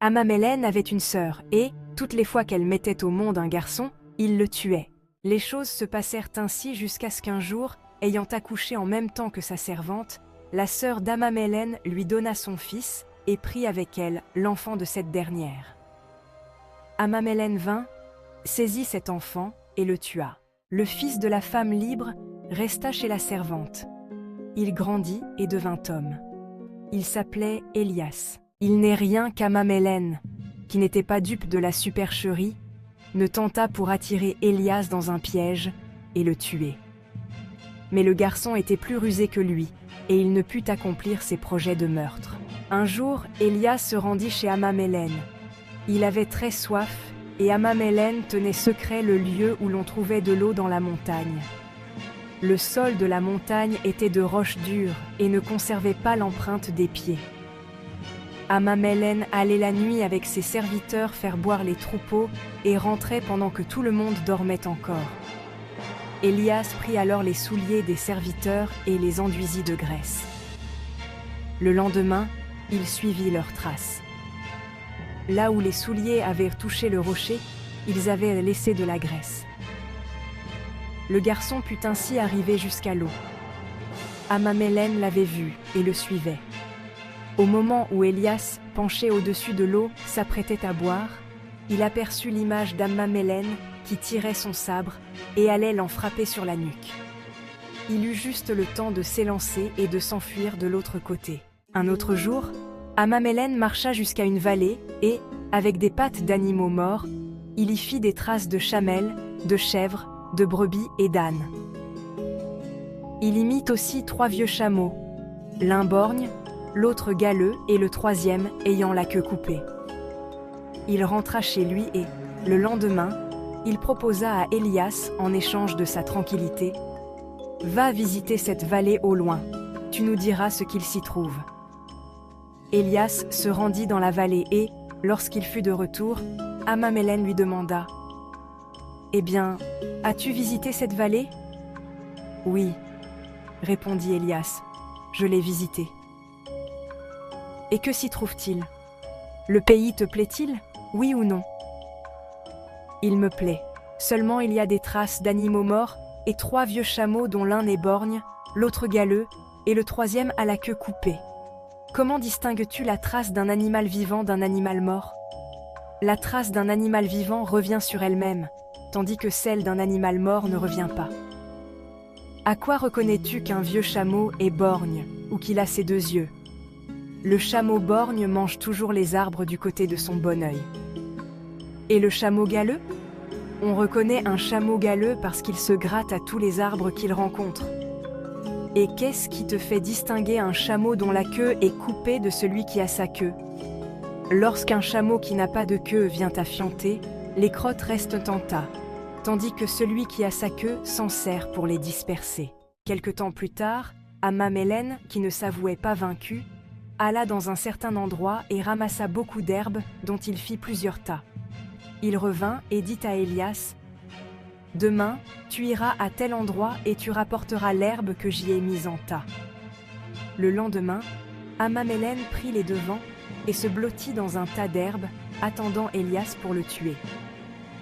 Amamélène avait une sœur et, toutes les fois qu'elle mettait au monde un garçon, il le tuait. Les choses se passèrent ainsi jusqu'à ce qu'un jour, ayant accouché en même temps que sa servante, la sœur d'Amamélène lui donna son fils et prit avec elle l'enfant de cette dernière. Amamélène vint, saisit cet enfant et le tua. Le fils de la femme libre resta chez la servante. Il grandit et devint homme. Il s'appelait Élias. Il n'est rien qu'Amamélène, qui n'était pas dupe de la supercherie, ne tenta pour attirer Élias dans un piège et le tuer. Mais le garçon était plus rusé que lui, et il ne put accomplir ses projets de meurtre. Un jour, Élias se rendit chez Amamélène. Il avait très soif, et Amamélène tenait secret le lieu où l'on trouvait de l'eau dans la montagne. Le sol de la montagne était de roches dures et ne conservait pas l'empreinte des pieds. Amamélène allait la nuit avec ses serviteurs faire boire les troupeaux et rentrait pendant que tout le monde dormait encore. Élias prit alors les souliers des serviteurs et les enduisit de graisse. Le lendemain, il suivit leurs traces. Là où les souliers avaient touché le rocher, ils avaient laissé de la graisse. Le garçon put ainsi arriver jusqu'à l'eau. Amamélène l'avait vu et le suivait. Au moment où Élias, penché au-dessus de l'eau, s'apprêtait à boire, il aperçut l'image d'Amamélène qui tirait son sabre et allait l'en frapper sur la nuque. Il eut juste le temps de s'élancer et de s'enfuir de l'autre côté. Un autre jour, Amamélène marcha jusqu'à une vallée et, avec des pattes d'animaux morts, il y fit des traces de chamelles, de chèvres, de brebis et d'ânes. Il y mit aussi 3 vieux chameaux, l'un borgne, l'autre galeux et le troisième ayant la queue coupée. Il rentra chez lui et, le lendemain, il proposa à Élias, en échange de sa tranquillité, « Va visiter cette vallée au loin, tu nous diras ce qu'il s'y trouve. » Élias se rendit dans la vallée et, lorsqu'il fut de retour, Amamélène lui demanda « Eh bien, as-tu visité cette vallée ?»« Oui, » répondit Élias, « je l'ai visitée. » « Et que s'y trouve-t-il? Le pays te plaît-il, oui ou non ?»« Il me plaît. Seulement il y a des traces d'animaux morts et 3 vieux chameaux dont l'un est borgne, l'autre galeux et le troisième a la queue coupée. Comment distingues-tu la trace d'un animal vivant d'un animal mort? La trace d'un animal vivant revient sur elle-même, tandis que celle d'un animal mort ne revient pas. À quoi reconnais-tu qu'un vieux chameau est borgne ou qu'il a ses 2 yeux? Le chameau borgne mange toujours les arbres du côté de son bon œil. Et le chameau galeux? On reconnaît un chameau galeux parce qu'il se gratte à tous les arbres qu'il rencontre. Et qu'est-ce qui te fait distinguer un chameau dont la queue est coupée de celui qui a sa queue? Lorsqu'un chameau qui n'a pas de queue vient à fianter, les crottes restent en tas, tandis que celui qui a sa queue s'en sert pour les disperser. Quelque temps plus tard, Amamélène, qui ne s'avouait pas vaincu, alla dans un certain endroit et ramassa beaucoup d'herbes dont il fit plusieurs tas. Il revint et dit à Élias, « Demain, tu iras à tel endroit et tu rapporteras l'herbe que j'y ai mise en tas. » Le lendemain, Amamélène prit les devants et se blottit dans un tas d'herbes, attendant Élias pour le tuer.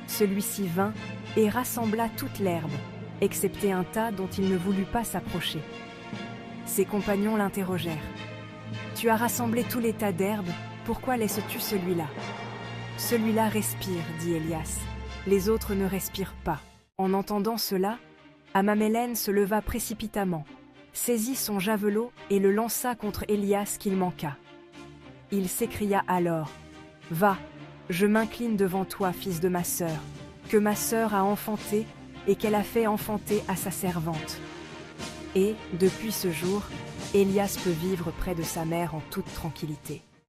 Celui-ci vint et rassembla toute l'herbe, excepté un tas dont il ne voulut pas s'approcher. Ses compagnons l'interrogèrent. « Tu as rassemblé tous les tas d'herbes, pourquoi laisses-tu celui-là ?»« Celui-là respire, dit Élias. Les autres ne respirent pas. » En entendant cela, Amamélène se leva précipitamment, saisit son javelot et le lança contre Élias qu'il manqua. Il s'écria alors, « Va, je m'incline devant toi, fils de ma sœur, que ma sœur a enfanté et qu'elle a fait enfanter à sa servante. » Et, depuis ce jour, Élias peut vivre près de sa mère en toute tranquillité.